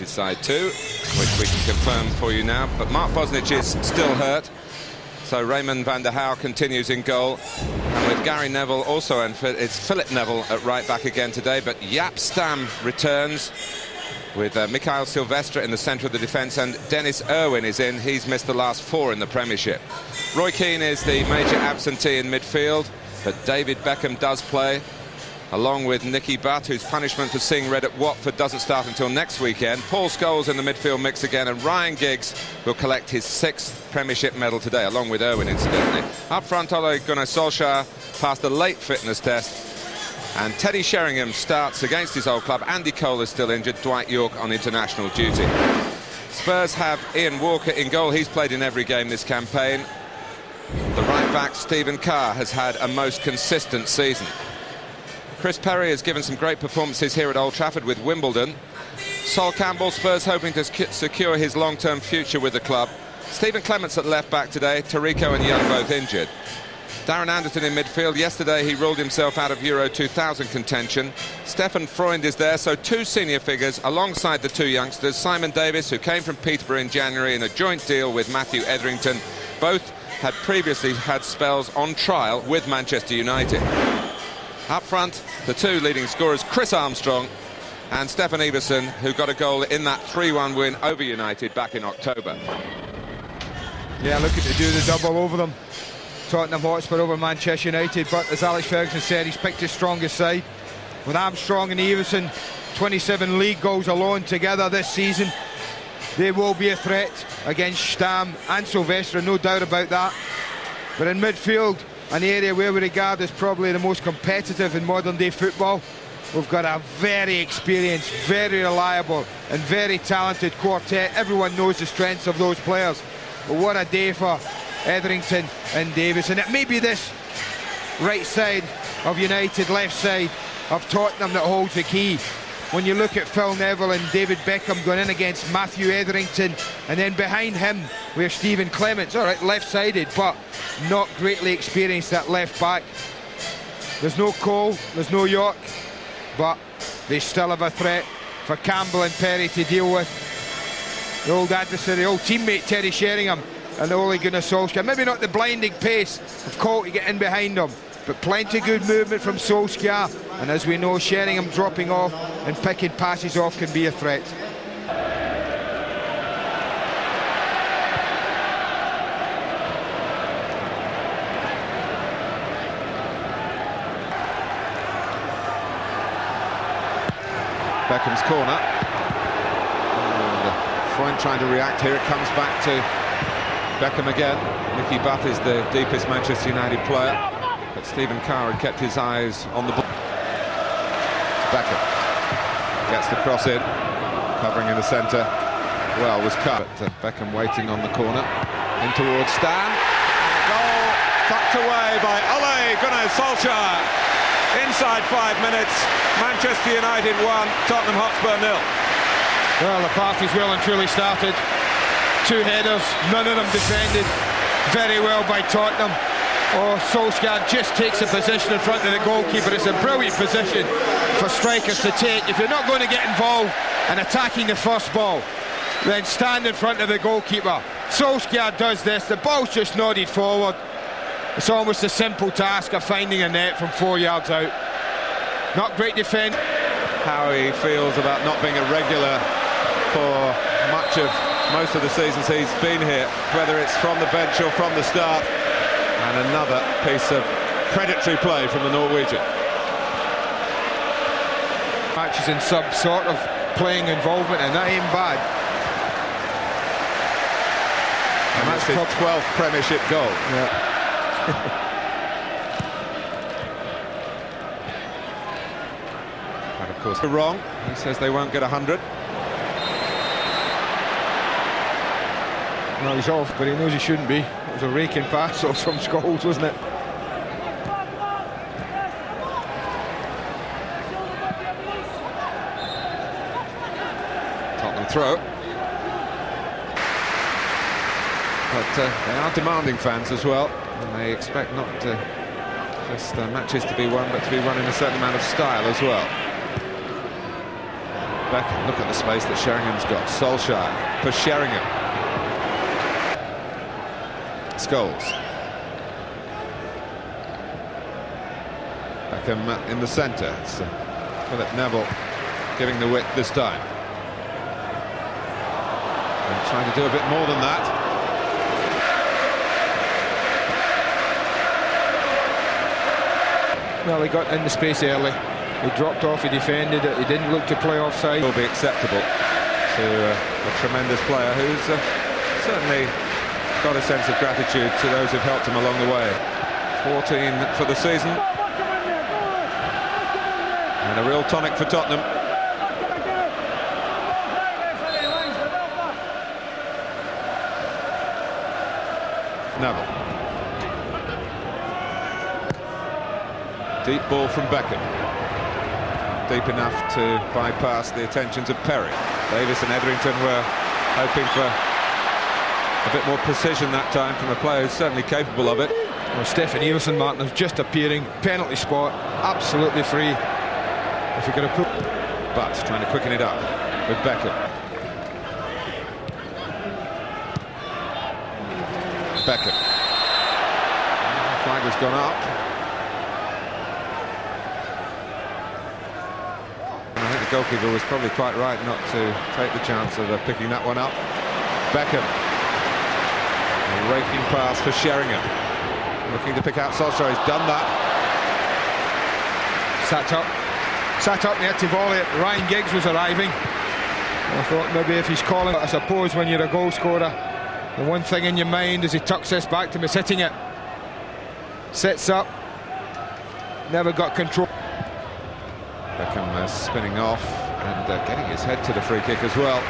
United side too, which we can confirm for you now. But Mark Bosnich is still hurt, so Raymond van der Houw continues in goal. And with Gary Neville also unfit, it's Philip Neville at right back again today. But Jaap Stam returns with Mikael Silvestre in the centre of the defence, and Dennis Irwin is in. He's missed the last 4 in the Premiership. Roy Keane is the major absentee in midfield, but David Beckham does play, along with Nicky Butt, whose punishment for seeing red at Watford doesn't start until next weekend. Paul Scholes in the midfield mix again, and Ryan Giggs will collect his 6th Premiership medal today, along with Irwin, incidentally. Up front, Ole Gunnar Solskjaer passed a late fitness test, and Teddy Sheringham starts against his old club. Andy Cole is still injured, Dwight York on international duty. Spurs have Ian Walker in goal. He's played in every game this campaign. The right back, Stephen Carr, has had a most consistent season. Chris Perry has given some great performances here at Old Trafford with Wimbledon. Sol Campbell, Spurs hoping to secure his long-term future with the club. Stephen Clemence at left back today, Tarico and Young both injured. Darren Anderton in midfield. Yesterday he ruled himself out of Euro 2000 contention. Stefan Freund is there, so 2 senior figures alongside the 2 youngsters. Simon Davis, who came from Peterborough in January in a joint deal with Matthew Etherington. Both had previously had spells on trial with Manchester United. Up front, the 2 leading scorers, Chris Armstrong and Stefan Everson, who got a goal in that 3-1 win over United back in October. Yeah, looking to do the double over them. Tottenham Hotspur over Manchester United, but as Alex Ferguson said, he's picked his strongest side. With Armstrong and Everson, 27 league goals alone together this season, they will be a threat against Stam and Silvestre, no doubt about that. But in midfield, an area where we regard as probably the most competitive in modern day football, we've got a very experienced, very reliable and very talented quartet. Everyone knows the strengths of those players. But what a day for Etherington and Davies. And it may be this right side of United, left side of Tottenham that holds the key. When you look at Phil Neville and David Beckham going in against Matthew Etherington, and then behind him we have Stephen Clemence, all right, left-sided, but not greatly experienced at left back. There's no Cole, there's no York, but they still have a threat for Campbell and Perry to deal with. The old adversary, old teammate Teddy Sheringham and Ole Gunnar Solskjaer. Maybe not the blinding pace of Cole to get in behind him, but plenty good movement from Solskjaer. And as we know, Sheringham dropping off and picking passes off can be a threat. Beckham's corner. And Freund trying to react here. It comes back to Beckham again. Nicky Butt is the deepest Manchester United player, but Stephen Carr had kept his eyes on the ball. Beckham gets the cross in, covering in the centre. Well, was cut, but Beckham waiting on the corner. In towards Stan. Goal tucked away by Ole Gunnar Solskjaer. Inside 5 minutes, Manchester United 1, Tottenham Hotspur 0. Well, the party's well and truly started. 2 headers, none of them defended very well by Tottenham. Oh, Solskjaer just takes a position in front of the goalkeeper. It's a brilliant position for strikers to take. If you're not going to get involved in attacking the first ball, then stand in front of the goalkeeper. Solskjaer does this, the ball's just nodded forward. It's almost a simple task of finding a net from 4 yards out. Not great defence. How he feels about not being a regular for most of the seasons he's been here, whether it's from the bench or from the start. And another piece of predatory play from the Norwegian. Matches in some sort of playing involvement, and that ain't bad. And that's his 12th Premiership goal. Yeah. And of course, wrong. He says they won't get 100. No, he's off, but he knows he shouldn't be. It was a raking pass off from Scholes, wasn't it? Tottenham throw. But they are demanding fans as well, and they expect not just matches to be won, but to be won in a certain amount of style as well. Beckham, look at the space that Sheringham's got. Solskjaer for Sheringham. Scholes. Beckham in the centre. It's Philip Neville giving the width this time. And trying to do a bit more than that. Well, he got in the space early. He dropped off, he defended it, he didn't look to play offside. Will be acceptable to a tremendous player who's certainly got a sense of gratitude to those who've helped him along the way. 14 for the season. And a real tonic for Tottenham. Neville. Deep ball from Beckham. Deep enough to bypass the attentions of Perry. Davies and Etherington were hoping for a bit more precision that time from a player who's certainly capable of it. Well, Stefan Everson, Martin, is just appearing. Penalty spot, absolutely free. If you're going to put... But trying to quicken it up with Beckham. Beckham. The flag has gone up. The goalkeeper was probably quite right not to take the chance of picking that one up. Beckham. A raking pass for Sheringham. Looking to pick out Solskjaer. He's done that. Sat up near to volley it. Ryan Giggs was arriving. I thought maybe if he's calling, I suppose when you're a goal scorer, the one thing in your mind as he tucks this back to him is hitting it. Sets up. Never got control. Beckham spinning off and getting his head to the free kick as well.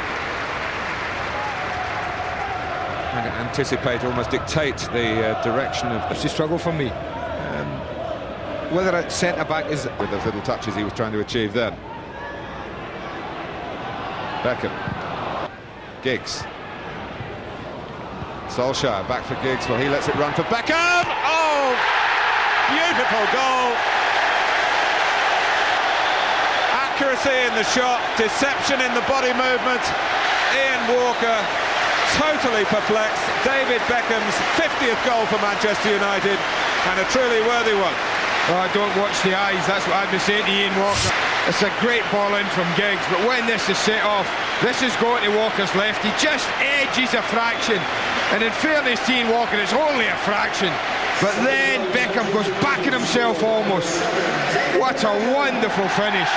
Trying to anticipate, almost dictate the direction of the... It's a struggle for me. Whether it's centre-back is... With those little touches he was trying to achieve then. Beckham. Giggs. Solskjaer back for Giggs. Well, he lets it run for Beckham! Oh! Beautiful goal! Accuracy in the shot, deception in the body movement. Ian Walker totally perplexed. David Beckham's 50th goal for Manchester United, and a truly worthy one. Oh, I don't watch the eyes, that's what I've been saying to Ian Walker. It's a great ball in from Giggs, but when this is set off, this is going to Walker's left. He just edges a fraction, and in fairness to Ian Walker, it's only a fraction. But then Beckham goes backing himself almost. What a wonderful finish.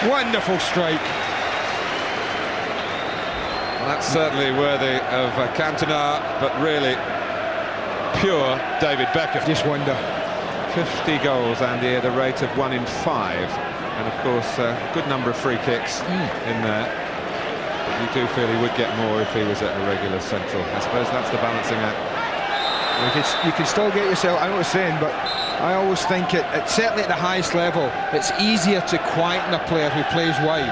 Wonderful strike. Well, that's certainly worthy of Cantona, but really pure David Beckham. Just wonder. 50 goals, Andy, at a rate of 1 in 5, and of course a good number of free kicks in there. But you do feel he would get more if he was at a regular central. I suppose that's the balancing act. You can still get yourself, I know what you're saying, but I always think certainly at the highest level, it's easier to quieten a player who plays wide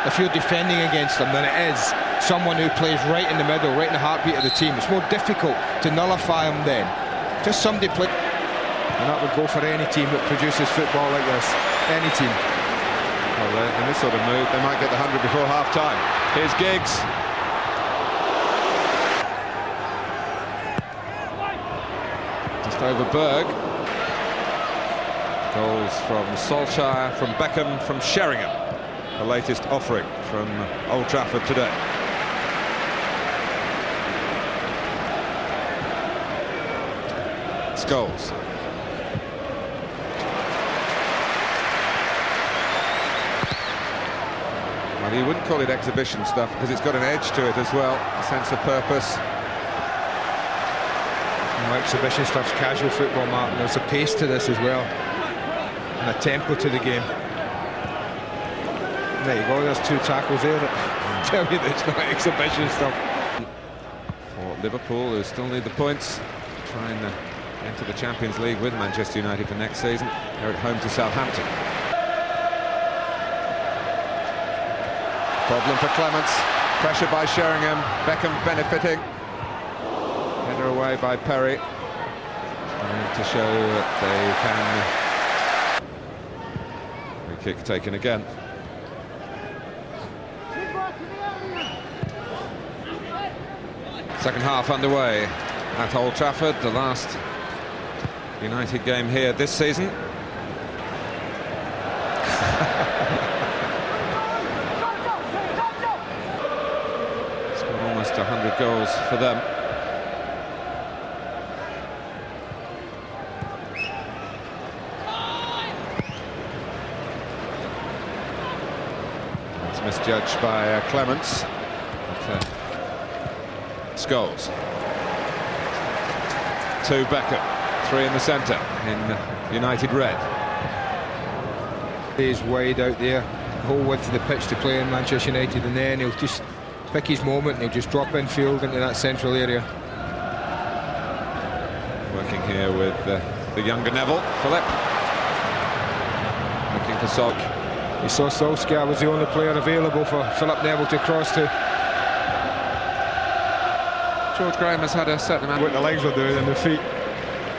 if you're defending against them than it is someone who plays right in the middle, right in the heartbeat of the team. It's more difficult to nullify him then. Just somebody play. And that would go for any team that produces football like this. Any team. Well, in this sort of mood, they might get the 100 before half-time. Here's Giggs. Just over Berg. Goals from Solskjaer, from Beckham, from Sheringham. The latest offering from Old Trafford today. Scholes. Well, you wouldn't call it exhibition stuff because it's got an edge to it as well, a sense of purpose. No, exhibition stuff's casual football, Martin. There's a pace to this as well, and a tempo to the game. There you go, there's 2 tackles there that tell you that it's not exhibition stuff. For Liverpool, who still need the points, try and enter the Champions League with Manchester United for next season. They're at home to Southampton. Problem for Clemence. Pressure by Sheringham. Beckham benefiting. Header away by Perry. Trying to show that they can. Free kick taken again. Second half underway at Old Trafford, the last United game here this season. Scored almost 100 goals for them. It's misjudged by Clemence. But, Scholes to Beckham, 3 in the centre in United red. He's wide out there, the whole width of the pitch to play in Manchester United, and then he'll just pick his moment and he'll just drop in field into that central area. Working here with the younger Neville, Philip. Looking for Solskjaer. He saw Solskjaer was the only player available for Philip Neville to cross to. George Graham has had a certain amount. What the legs were doing and the feet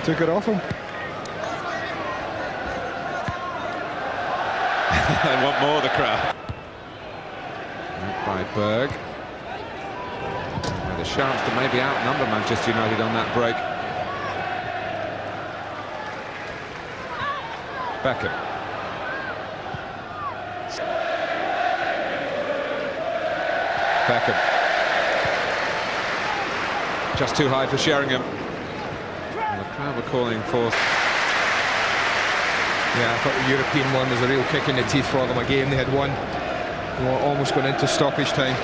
took it off him. They want more, the crowd. By Berg. With a chance to maybe outnumber Manchester United on that break. Beckham. Beckham. Just too high for Sheringham. And the crowd were calling for. Yeah, I thought the European one was a real kick in the teeth for them. A game they had won, almost gone into stoppage time.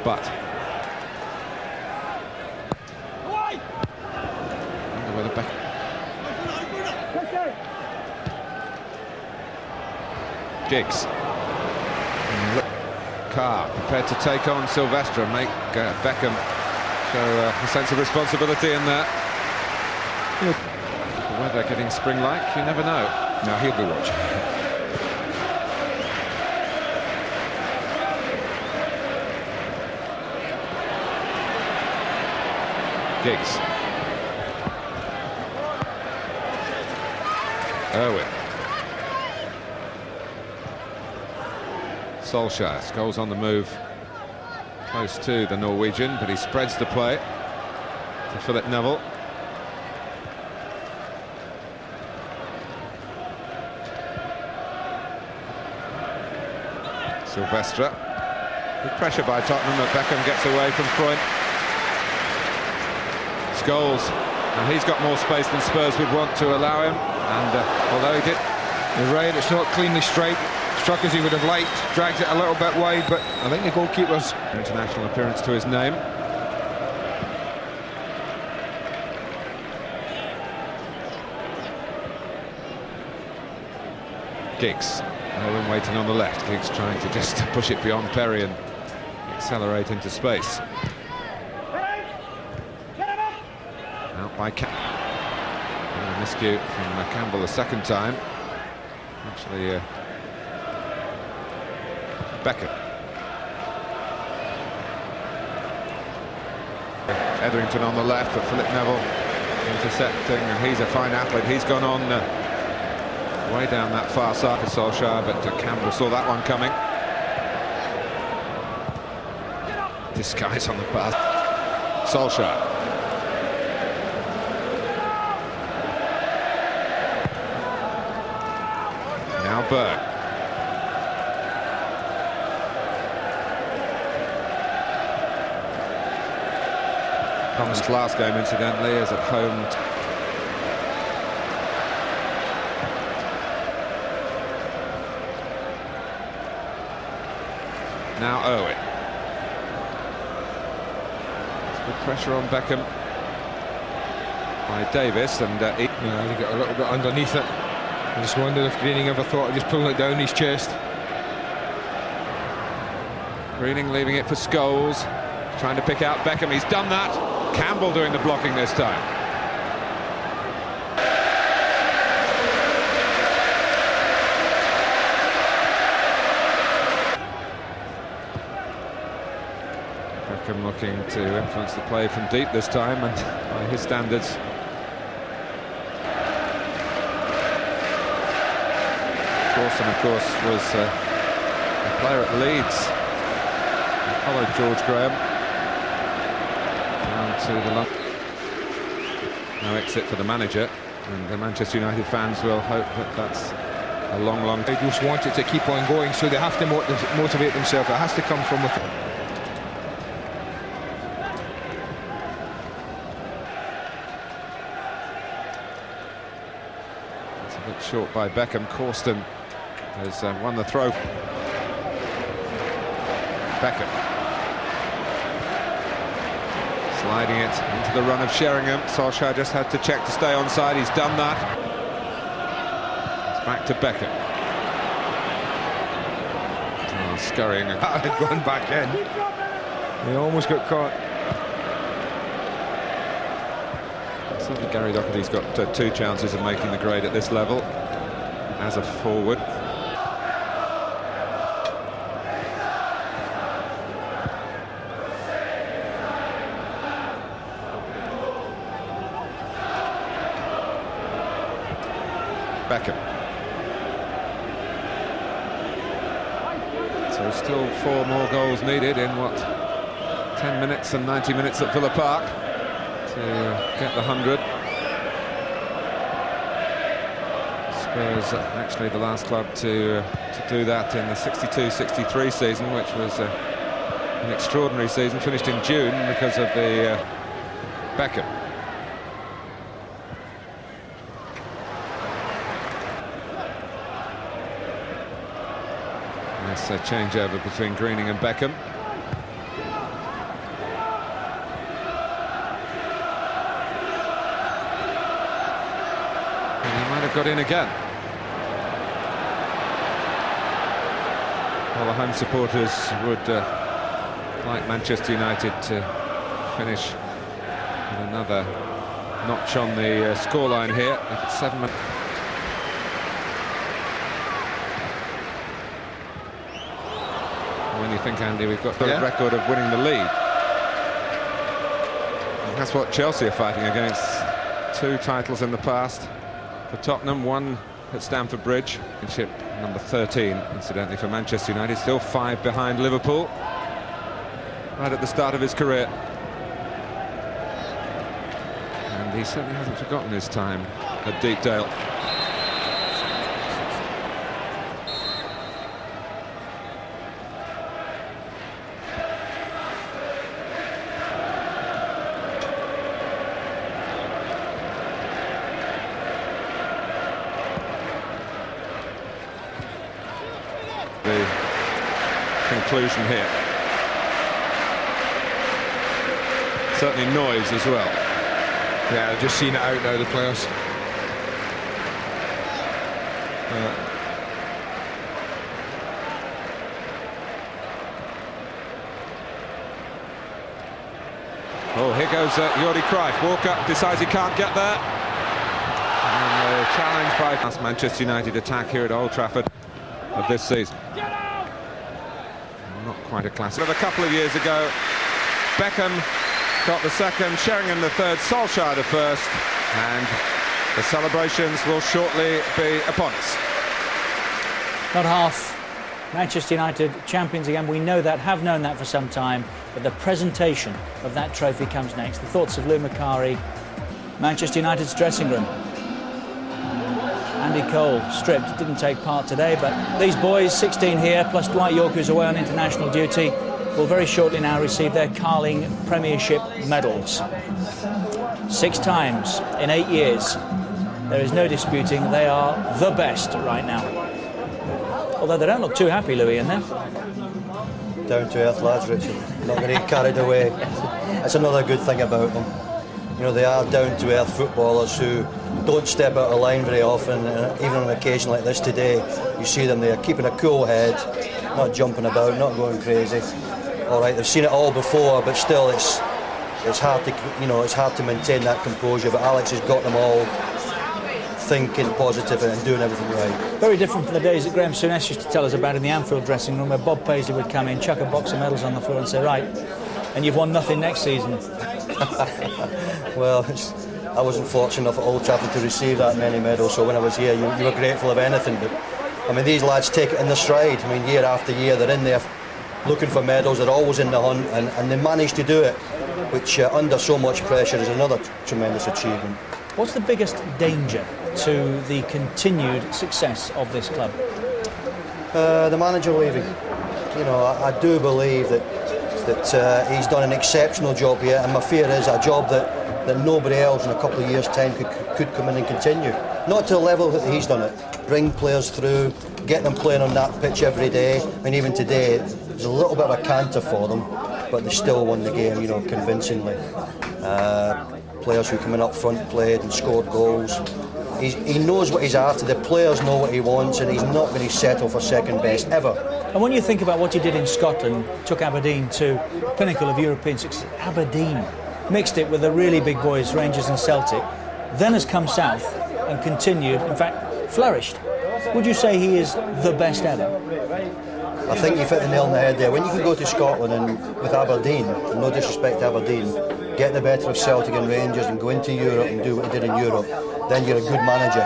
But I wonder whether Beckham. Giggs. CARR prepared to take on Silvestre and make Beckham show a sense of responsibility in that. The weather getting spring-like, you never know. No, he'll be watching. Giggs. Irwin. Solskjaer, Scholes on the move, close to the Norwegian, but he spreads the play to Philip Neville. Silvestre. Good pressure by Tottenham, but Beckham gets away from Freund. Scholes, and he's got more space than Spurs would want to allow him, and although he did. You're right, it's not cleanly striped. Struck as he would have liked, drags it a little bit wide, but I think the goalkeeper's international appearance to his name. Giggs, Owen waiting on the left. Giggs trying to just push it beyond Perry and accelerate into space. Out by Campbell. A miscue from Campbell the second time. Actually, Beckham. Etherington on the left, but Philip Neville intercepting, and he's a fine athlete. He's gone on way down that far side for Solskjaer, but Campbell saw that one coming. Disguise on the pass. Solskjaer. Now Berg. Thomas' last game, incidentally, is at home. Now Owen. Good pressure on Beckham by Davies, and he got a little bit underneath it. I just wondered if Greening ever thought of just pulling it down his chest. Greening leaving it for Scholes, trying to pick out Beckham. He's done that. Campbell doing the blocking this time. Beckham looking to influence the play from deep this time, and by his standards. Clausen, of course, was a player at Leeds. He followed George Graham down to the London. No exit for the manager, and the Manchester United fans will hope that that's a long... They just want it to keep on going, so they have to motivate themselves. It has to come from within. It's a bit short by Beckham. Corsten has won the throw. Beckham sliding it into the run of Sheringham. Solskjaer just had to check to stay onside. He's done that. It's back to Beckham. Oh, scurrying. That had gone back in. He almost got caught. Certainly Gary Doherty's got 2 chances of making the grade at this level as a forward. Beckham. So still 4 more goals needed in what, 10 minutes and 90 minutes at Villa Park to get the 100. Spurs actually the last club to do that in the 62-63 season, which was an extraordinary season, finished in June because of the Beckham. Nice changeover between Greening and Beckham. And he might have got in again. Well, the home supporters would like Manchester United to finish with another notch on the scoreline here at 7 minutes. When you think, Andy, we've got the record of winning the league. And that's what Chelsea are fighting against. 2 titles in the past for Tottenham, 1 at Stamford Bridge. Championship number 13, incidentally, for Manchester United. Still 5 behind Liverpool, right at the start of his career. And he certainly hasn't forgotten his time at Deepdale. The conclusion here. Certainly noise as well. Yeah, I've just seen it out now, the players. Oh, here goes Jordi Cruyff. Walker decides he can't get there. And challenged by Manchester United attack here at Old Trafford of this season. Not quite a classic. But a couple of years ago, Beckham got the second, Sheringham the third, Solskjaer the first, and the celebrations will shortly be upon us. Not half. Manchester United champions again. We know that, have known that for some time, but the presentation of that trophy comes next. The thoughts of Lou Macari, Manchester United's dressing room. Andy Cole stripped, didn't take part today, but these boys, 16 here, plus Dwight York, who's away on international duty, will very shortly now receive their Carling Premiership medals. 6 times in 8 years. There is no disputing they are the best right now. Although they don't look too happy, Louis, in there. Down to earth lads, Richard. Not going to get carried away. That's another good thing about them. You know, they are down to earth footballers who don't step out of line very often, and even on an occasion like this today, you see them there keeping a cool head, not jumping about, not going crazy. All right, they've seen it all before, but still, it's hard to, you know, it's hard to maintain that composure. But Alex has got them all thinking positive and doing everything right. Very different from the days that Graham Souness used to tell us about in the Anfield dressing room, where Bob Paisley would come in, chuck a box of medals on the floor and say, right, and you've won nothing next season. Well, I wasn't fortunate enough at Old Trafford to receive that many medals, so when I was here, you were grateful of anything. But I mean, these lads take it in their stride. I mean, year after year, they're in there looking for medals. They're always in the hunt, and they manage to do it, which under so much pressure is another tremendous achievement. What's the biggest danger to the continued success of this club? The manager leaving. You know, I do believe that he's done an exceptional job here, and my fear is a job that nobody else in a couple of years' time could come in and continue. Not to the level that he's done it. Bring players through, get them playing on that pitch every day, and even today, there's a little bit of a canter for them, but they still won the game, you know, convincingly. Players who come in up front played and scored goals. He knows what he's after, the players know what he wants, and he's not going to settle for second best, ever. And when you think about what he did in Scotland, took Aberdeen to pinnacle of European success, Aberdeen, mixed it with the really big boys, Rangers and Celtic, then has come south and continued, in fact, flourished. Would you say he is the best ever? I think you've hit the nail on the head there. When you can go to Scotland and with Aberdeen, no disrespect to Aberdeen, get the better of Celtic and Rangers and go into Europe and do what he did in Europe, then you're a good manager.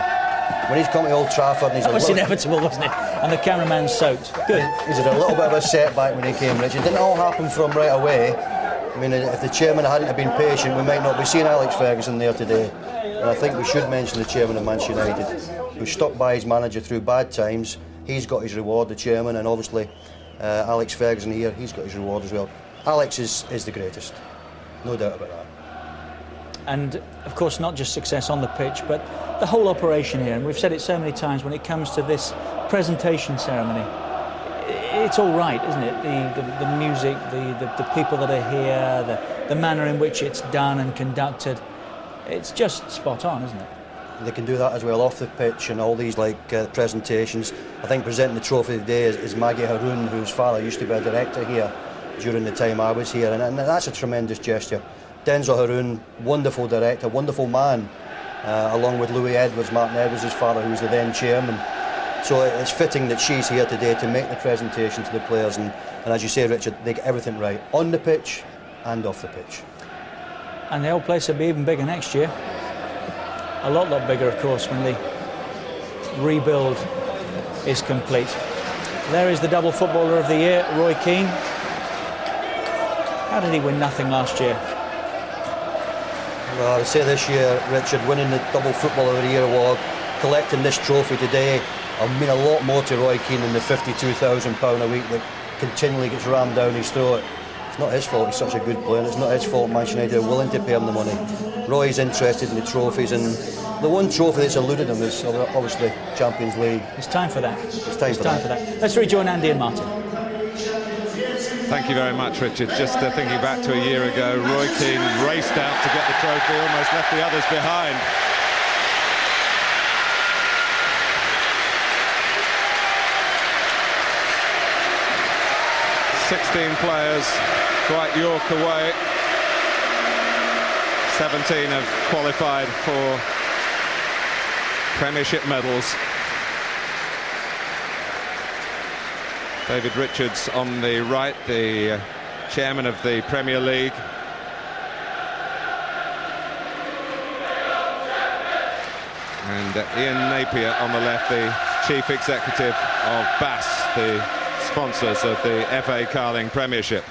When he's come to Old Trafford and he's that was inevitable, wasn't it? And the cameraman's soaked. Good. He's had a little bit of a setback when he came, Rich. It didn't all happen from right away. I mean, if the chairman hadn't have been patient, we might not be seeing Alex Ferguson there today. And I think we should mention the chairman of Manchester United, who stuck by his manager through bad times. He's got his reward, the chairman, and obviously Alex Ferguson here, he's got his reward as well. Alex is the greatest, no doubt about that. And of course, not just success on the pitch, but the whole operation here. And we've said it so many times when it comes to this presentation ceremony. It's all right, isn't it? The music, the people that are here, the manner in which it's done and conducted. It's just spot on, isn't it? They can do that as well off the pitch and all these presentations. I think presenting the trophy today is Maggie Haroon, whose father used to be a director here during the time I was here, and that's a tremendous gesture. Denzel Haroon, wonderful director, wonderful man, along with Louis Edwards, Martin Edwards' father, who was the then chairman. So it's fitting that she's here today to make the presentation to the players, and as you say, Richard, they get everything right, on the pitch and off the pitch. And the old place will be even bigger next year. A lot bigger, of course, when the rebuild is complete. There is the double footballer of the year, Roy Keane. How did he win nothing last year? Well, I'd say this year, Richard, winning the double footballer of the year award, collecting this trophy today, will mean a lot more to Roy Keane than the £52,000 a week that continually gets rammed down his throat. It's not his fault he's such a good player, and it's not his fault Manchester United are willing to pay him the money. Roy's interested in the trophies, and the one trophy that's eluded him is obviously Champions League. It's time for that. It's time for that. Let's rejoin Andy and Martin. Thank you very much, Richard. Just thinking back to a year ago, Roy Keane raced out to get the trophy, almost left the others behind. ...16 players, Dwight York away. 17 have qualified for Premiership medals. David Richards on the right, the chairman of the Premier League. And Ian Napier on the left, the chief executive of BAS, the sponsors of the FA Carling Premiership.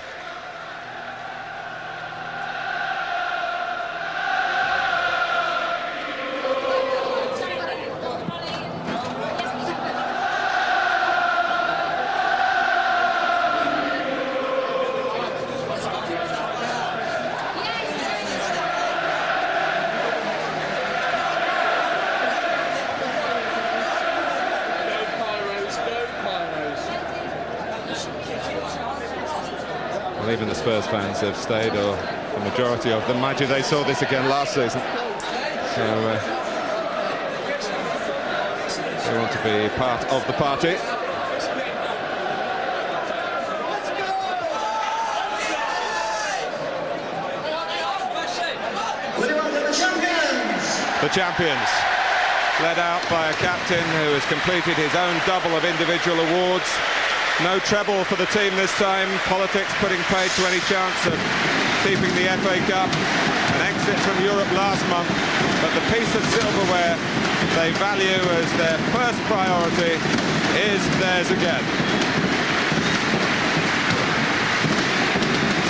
Well, even the Spurs fans have stayed, or the majority of them. Mind you, they saw this again last season. So they want to be part of the party. The champions, led out by a captain who has completed his own double of individual awards. No treble for the team this time. Politics putting paid to any chance of keeping the FA Cup. An exit from Europe last month, but the piece of silverware they value as their first priority is theirs again.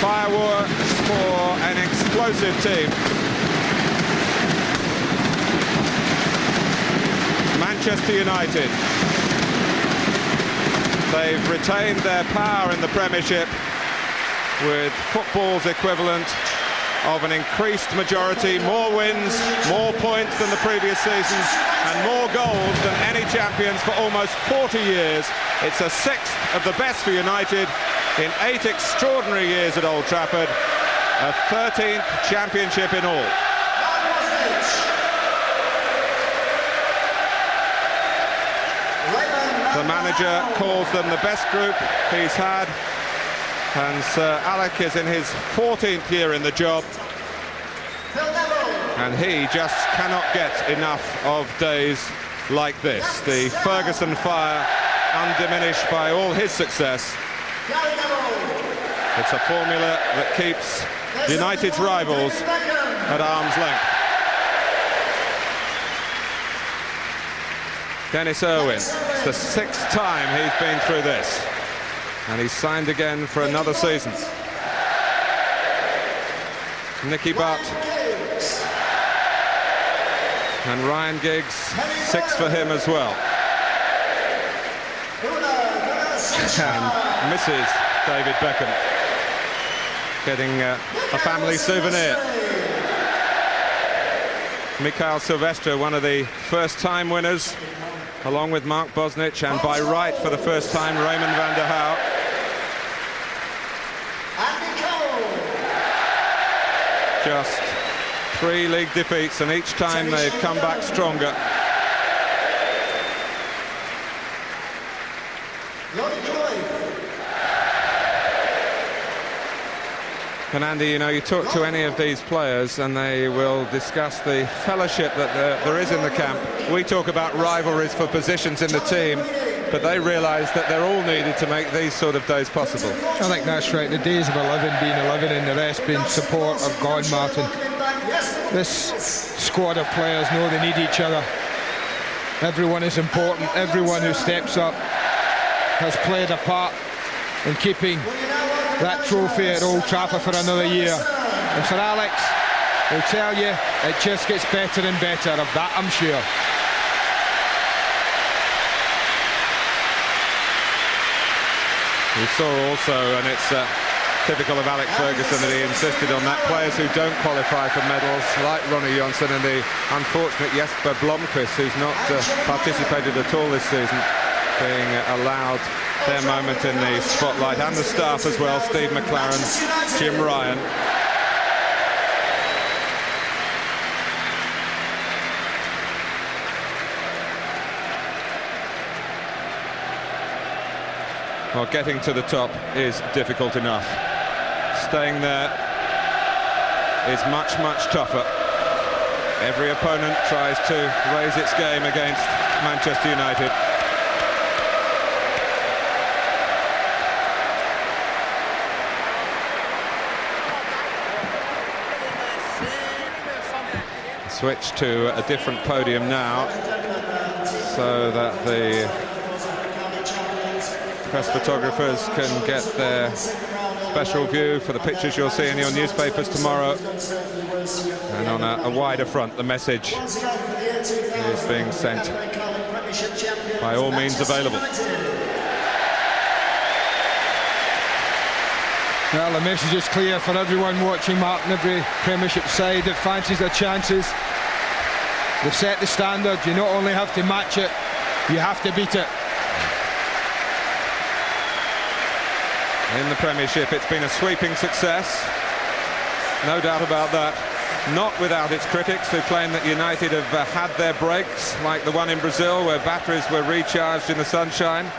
Fireworks for an explosive team. Manchester United. They've retained their power in the Premiership with football's equivalent of an increased majority, more wins, more points than the previous season, and more goals than any champions for almost 40 years. It's a sixth of the best for United in 8 extraordinary years at Old Trafford, a 13th championship in all. The manager calls them the best group he's had, and Sir Alec is in his 14th year in the job, and he just cannot get enough of days like this. The Ferguson fire undiminished by all his success. It's a formula that keeps United's rivals at arm's length. Dennis Irwin, it's the 6th time he's been through this, and he's signed again for another season. Nicky Butt and Ryan Giggs, 6 for him as well. And Mrs. David Beckham getting a family souvenir. Mikhail Silvestre, one of the first-time winners, along with Mark Bosnich, and by right for the first time, Raymond van der Hauw. Just 3 league defeats, and each time they've come back stronger. And Andy, you know, you talk to any of these players and they will discuss the fellowship that there is in the camp. We talk about rivalries for positions in the team, but they realise that they're all needed to make these sort of days possible. I think that's right. The days of 11 being 11 and the rest being support are gone, Martin. This squad of players know they need each other. Everyone is important. Everyone who steps up has played a part in keeping that trophy at Old Trafford for another year. And for Alex, he'll tell you it just gets better and better, of that I'm sure. We saw also, and it's typical of Alex Ferguson, that he insisted on that players who don't qualify for medals, like Ronnie Johnson and the unfortunate Jesper Blomqvist, who's not participated at all this season, being allowed their moment in the spotlight, and the staff as well, Steve McLaren, Jim Ryan. Well, getting to the top is difficult enough. Staying there is much, much tougher. Every opponent tries to raise its game against Manchester United. Switch to a different podium now, so that the press photographers can get their special view for the pictures you'll see in your newspapers tomorrow. And on a wider front, the message is being sent by all means available. Well, the message is clear for everyone watching, Martin. Every Premiership side that fancies their chances, they've set the standard. You not only have to match it, you have to beat it. In the Premiership, it's been a sweeping success, no doubt about that. Not without its critics, who claim that United have had their breaks, like the one in Brazil, where batteries were recharged in the sunshine,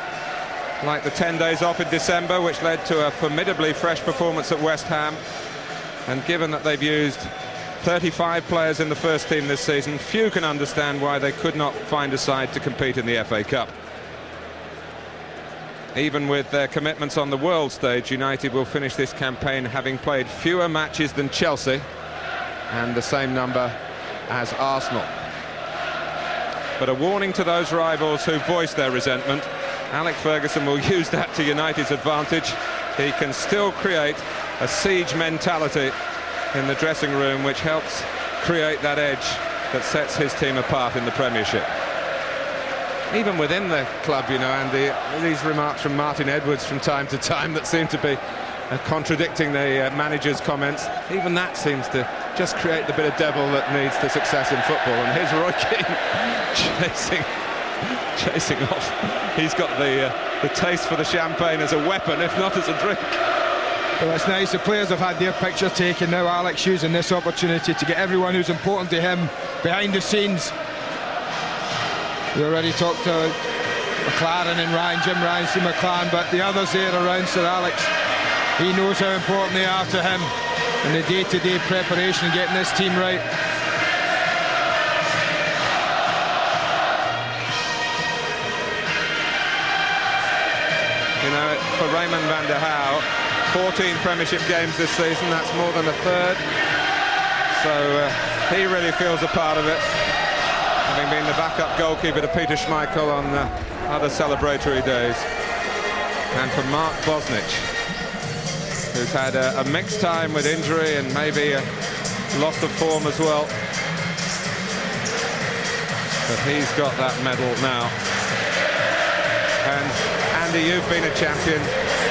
like the 10 days off in December, which led to a formidably fresh performance at West Ham. And given that they've used 35 players in the first team this season, few can understand why they could not find a side to compete in the FA Cup. Even with their commitments on the world stage, United will finish this campaign having played fewer matches than Chelsea and the same number as Arsenal. But a warning to those rivals who voice their resentment: Alex Ferguson will use that to United's advantage. He can still create a siege mentality in the dressing room, which helps create that edge that sets his team apart in the Premiership. Even within the club, you know, Andy, these remarks from Martin Edwards from time to time that seem to be contradicting the manager's comments, even that seems to just create the bit of devil that needs the success in football. And here's Roy Keane chasing off. He's got the taste for the champagne as a weapon, if not as a drink. Well, it's nice. The players have had their picture taken. Now Alex using this opportunity to get everyone who's important to him behind the scenes. We already talked to McLaren and Ryan, Jim Ryan, Steve McLaren, but the others there around Sir Alex, he knows how important they are to him in the day-to-day preparation, getting this team right. You know, for Raymond van der Houw, 14 Premiership games this season, that's more than a third. So he really feels a part of it, having been the backup goalkeeper to Peter Schmeichel on other celebratory days. And for Mark Bosnich, who's had a mixed time with injury and maybe a loss of form as well. But he's got that medal now. And Andy, you've been a champion.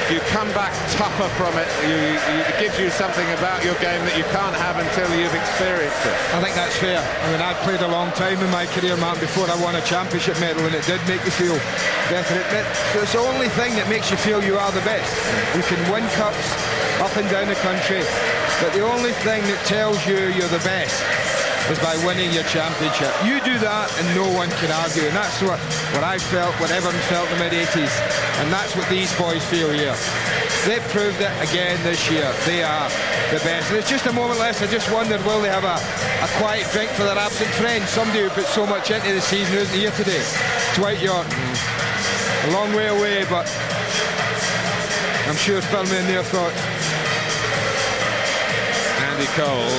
You come back tougher from it. It gives you something about your game that you can't have until you've experienced it. I think that's fair. I mean, I'd played a long time in my career, Mark, before I won a championship medal, and it did make me feel better. So it's the only thing that makes you feel you are the best. You can win cups up and down the country, but the only thing that tells you you're the best is by winning your championship. You do that and no one can argue, and that's what I felt, what everyone felt in the mid-80s, and that's what these boys feel here. They proved it again this year. They are the best. And it's just a moment less. I just wondered, will they have a quiet drink for their absent friend, somebody who put so much into the season who isn't here today? Dwight York, a long way away, but I'm sure filming in their thoughts. Andy Cole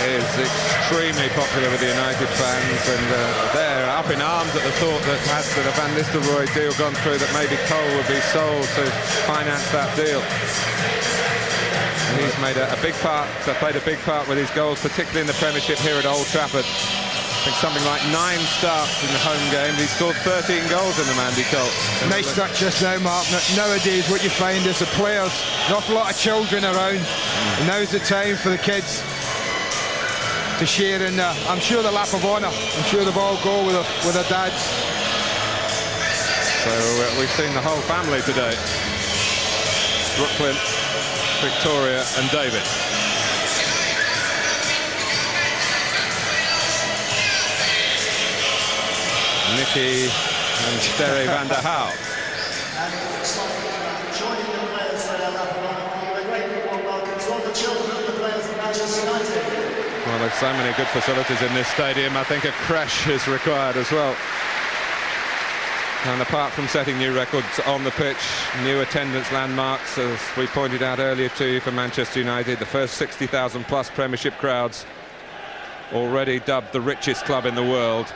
is extremely popular with the United fans, and they're up in arms at the thought that had the Van Nistelrooy deal gone through, that maybe Cole would be sold to finance that deal. And he's made a big part, played a big part with his goals, particularly in the Premiership here at Old Trafford. I think something like 9 starts in the home game. He scored 13 goals in them, Andy Cole. Nice touch just now, Mark. Nowadays what you find is the players, an awful lot of children around, and now's the time for the kids to share in, I'm sure, the lap of honour. I'm sure they've all go with their dads. So we've seen the whole family today. Brooklyn, Victoria and David. Nicky and Sterry van der Houw. Joining the players for their lap of honour, a great big warm welcome to all the children of the players of Manchester United. Well, there's so many good facilities in this stadium. I think a creche is required as well. And apart from setting new records on the pitch, new attendance landmarks, as we pointed out earlier to you, for Manchester United, the first 60,000 plus Premiership crowds, already dubbed the richest club in the world,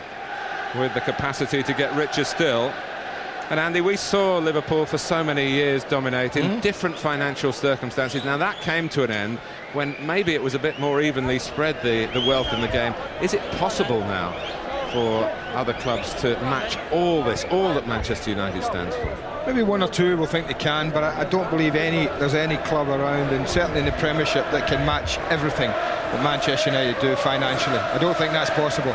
with the capacity to get richer still. And Andy, we saw Liverpool for so many years dominate in different financial circumstances. Now that came to an end when maybe it was a bit more evenly spread, the wealth in the game. Is it possible now for other clubs to match all this, all that Manchester United stands for? Maybe one or two will think they can, but I don't believe there's any club around, and certainly in the Premiership, that can match everything that Manchester United do financially. I don't think that's possible.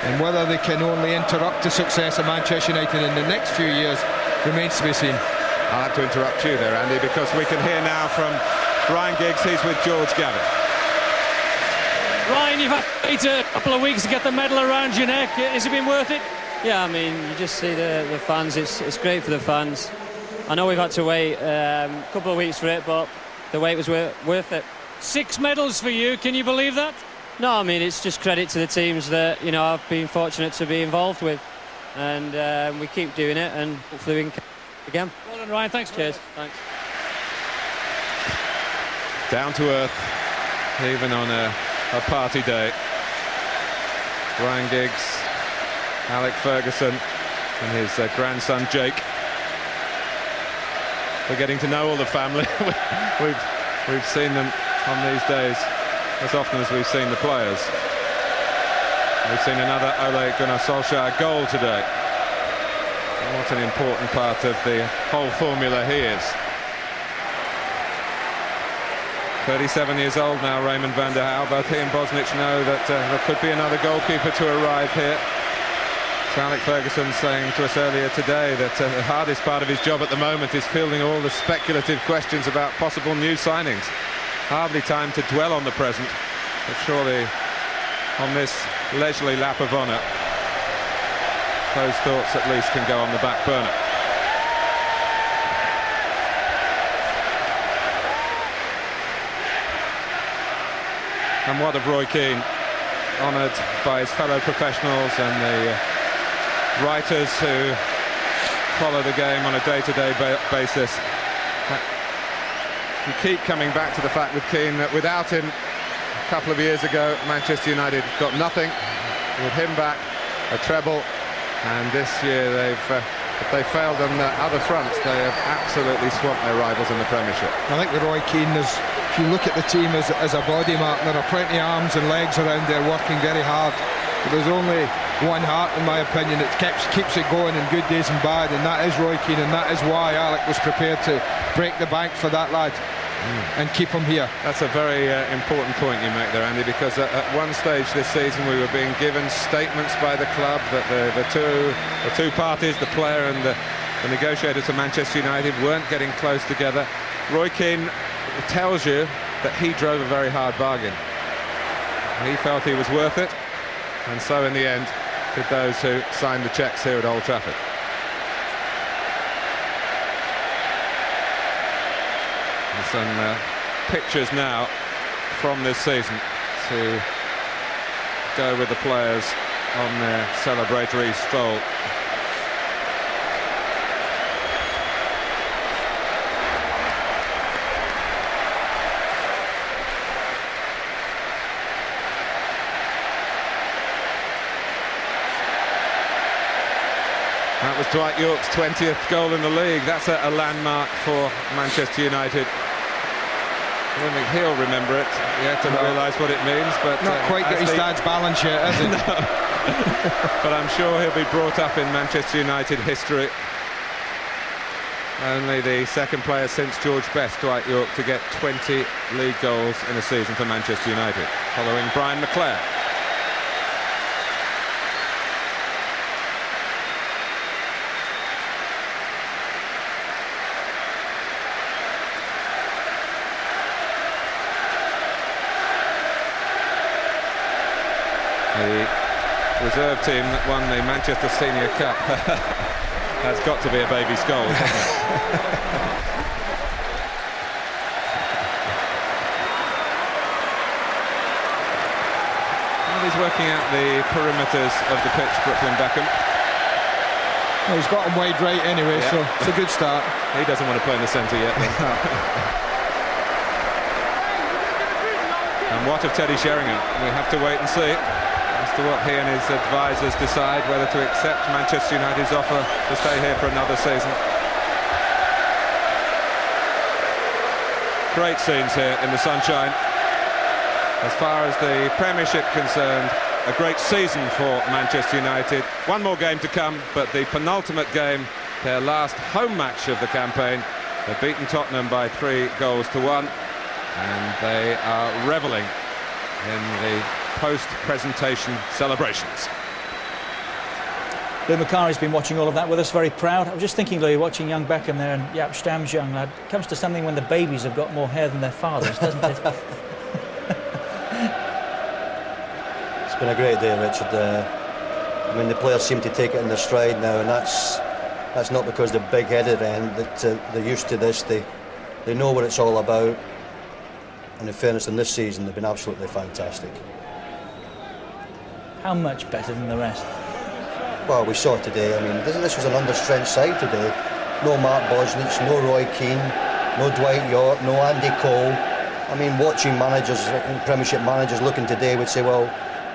And whether they can only interrupt the success of Manchester United in the next few years remains to be seen. I'll have to interrupt you there, Andy, because we can hear now from Ryan Giggs. He's with George Gavin. Ryan, you've had to wait a couple of weeks to get the medal around your neck. Has it been worth it? Yeah, I mean, you just see the fans. It's great for the fans. I know we've had to wait a couple of weeks for it, but the wait was worth it. 6 medals for you. Can you believe that? No, I mean, it's just credit to the teams that, you know, I've been fortunate to be involved with, and we keep doing it, and hopefully we can again. Well, Well done, Ryan. Thanks. Cheers. Thanks. Down to earth, even on a party day. Ryan Giggs, Alec Ferguson and his grandson Jake. We're getting to know all the family. we've seen them on these days as often as we've seen the players. We've seen another Ole Gunnar Solskjaer goal today. What an important part of the whole formula he is. 37 years old now, Raymond van der Houw. Both he and Bosnich know that there could be another goalkeeper to arrive here. So Alec Ferguson saying to us earlier today that the hardest part of his job at the moment is fielding all the speculative questions about possible new signings. Hardly time to dwell on the present, but surely on this leisurely lap of honour, those thoughts at least can go on the back burner. And what of Roy Keane, honoured by his fellow professionals and the writers who follow the game on a day-to-day basis. We keep coming back to the fact with Keane that without him a couple of years ago, Manchester United got nothing. With him back, a treble, and this year if they failed on the other fronts, they have absolutely swamped their rivals in the Premiership. I think with Roy Keane, if you look at the team as a body, Mark, there are plenty of arms and legs around there working very hard. But there's only one heart, in my opinion, that keeps it going in good days and bad, and that is Roy Keane, and that is why Alec was prepared to break the bank for that lad and keep him here. That's a very important point you make there, Andy, because at one stage this season we were being given statements by the club that the two parties, the player and the negotiators of Manchester United, weren't getting close together. Roy Keane tells you that he drove a very hard bargain. He felt he was worth it, and so in the end did those who signed the cheques here at Old Trafford. And some pictures now from this season to go with the players on their celebratory stroll. That was Dwight York's 20th goal in the league. That's a landmark for Manchester United. I don't think he'll remember it yet and realise what it means, but not quite got his dad's balance yet, has he? No. But I'm sure he'll be brought up in Manchester United history. Only the second player since George Best, Dwight York, to get 20 league goals in a season for Manchester United, following Brian McClair. The reserve team that won the Manchester Senior Cup has got to be a baby Scholes, hasn't it? Well, he's working out the perimeters of the pitch, Brooklyn Beckham. Well, he's got him wide right anyway, so it's a good start. He doesn't want to play in the centre yet. And what of Teddy Sheringham? We have to wait and see as to what he and his advisors decide, whether to accept Manchester United's offer to stay here for another season. Great scenes here in the sunshine. As far as the Premiership concerned, a great season for Manchester United. One more game to come, but the penultimate game, their last home match of the campaign. They've beaten Tottenham by 3-1, and they are revelling in the post-presentation celebrations. Lou Macari's been watching all of that with us, very proud. I was just thinking, Lou, watching young Beckham there and Jaap Stam's young lad, it comes to something when the babies have got more hair than their fathers, doesn't it? It's been a great day, Richard. I mean, the players seem to take it in their stride now, and that's not because they're big-headed and that they're used to this. They know what it's all about, and in fairness, in this season, they've been absolutely fantastic. How much better than the rest? Well, we saw it today. I mean, this was an under-strength side today. no Mark Bosnich, no Roy Keane, no Dwight York, no Andy Cole. I mean, watching managers, Premiership managers looking today would say, well,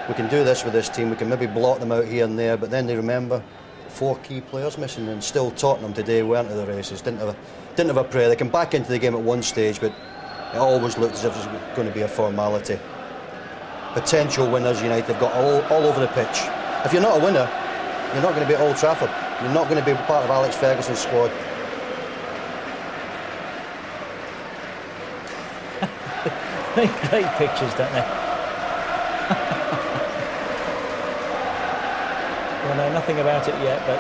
we can do this with this team, we can maybe blot them out here and there, but then they remember 4 key players missing, and still Tottenham today weren't at the races, didn't have a prayer. They came back into the game at one stage, but it always looked as if it was going to be a formality. Potential winners, United have got all over the pitch. If you're not a winner, you're not going to be at Old Trafford. You're not going to be part of Alex Ferguson's squad. Great pictures, don't they? Well, know nothing about it yet, but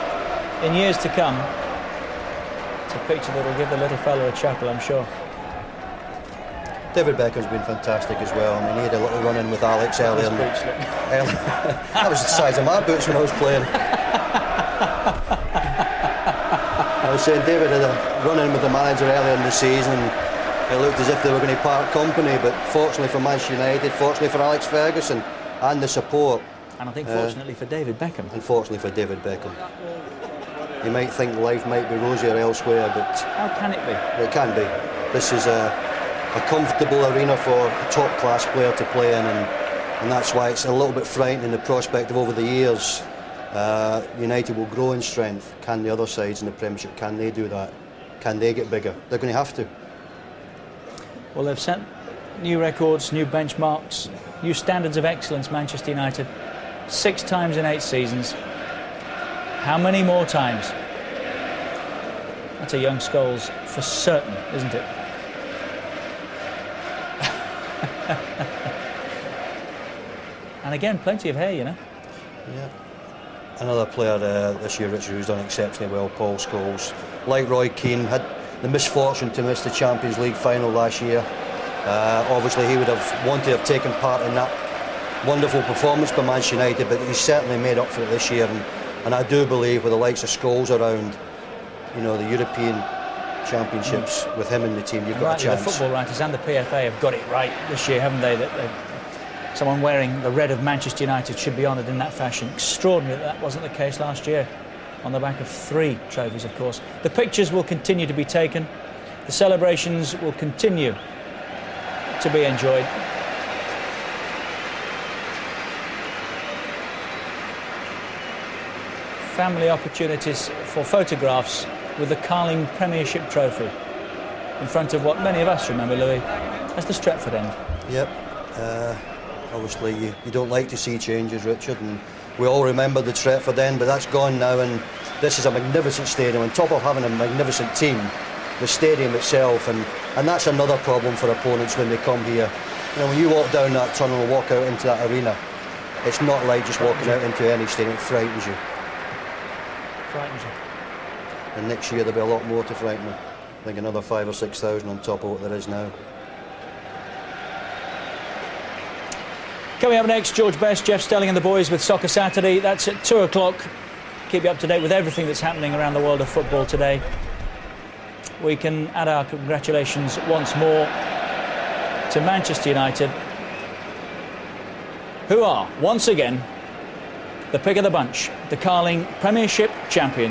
in years to come, it's a picture that will give the little fella a chuckle, I'm sure. David Beckham's been fantastic as well. I mean, he had a little run-in with Alex earlier. That was the size of my boots when I was playing. I was saying David had a run-in with the manager earlier in the season. It looked as if they were going to part company, but fortunately for Manchester United, fortunately for Alex Ferguson and the support. And I think fortunately for David Beckham. Unfortunately for David Beckham. You might think life might be rosier elsewhere, but... How can it be? It can be. This is a comfortable arena for a top-class player to play in, and that's why it's a little bit frightening, the prospect of over the years United will grow in strength. Can the other sides in the Premiership, can they do that? Can they get bigger? They're going to have to. Well, they've set new records, new benchmarks, new standards of excellence, Manchester United. 6 times in 8 seasons. How many more times? That's a young Scholes for certain, isn't it? And again, plenty of hair, you know. Yeah. Another player this year, Richard, who's done exceptionally well, Paul Scholes. Like Roy Keane, had the misfortune to miss the Champions League final last year. Obviously, he would have wanted to have taken part in that wonderful performance by Manchester United, but he's certainly made up for it this year. And I do believe with the likes of Scholes around, you know, the European Championships, with him in the team, you've got a chance. The football writers and the PFA have got it right this year, haven't they? That someone wearing the red of Manchester United should be honoured in that fashion. Extraordinary that wasn't the case last year, on the back of 3 trophies, of course. The pictures will continue to be taken. The celebrations will continue to be enjoyed. Family opportunities for photographs with the Carling Premiership Trophy in front of what many of us remember, Louis, as the Stretford end. Yep. Obviously, you don't like to see changes, Richard, and we all remember the Stretford end, but that's gone now, and this is a magnificent stadium. On top of having a magnificent team, the stadium itself, and that's another problem for opponents when they come here. You know, when you walk down that tunnel and walk out into that arena, it's not like just walking out into any stadium. It frightens you. Frightens you. And next year there'll be a lot more to frighten you. I think another 5,000 or 6,000 on top of what there is now. Coming up next, George Best, Jeff Stelling and the boys with Soccer Saturday. That's at 2 o'clock. Keep you up to date with everything that's happening around the world of football today. We can add our congratulations once more to Manchester United, who are, once again, the pick of the bunch, the Carling Premiership champions.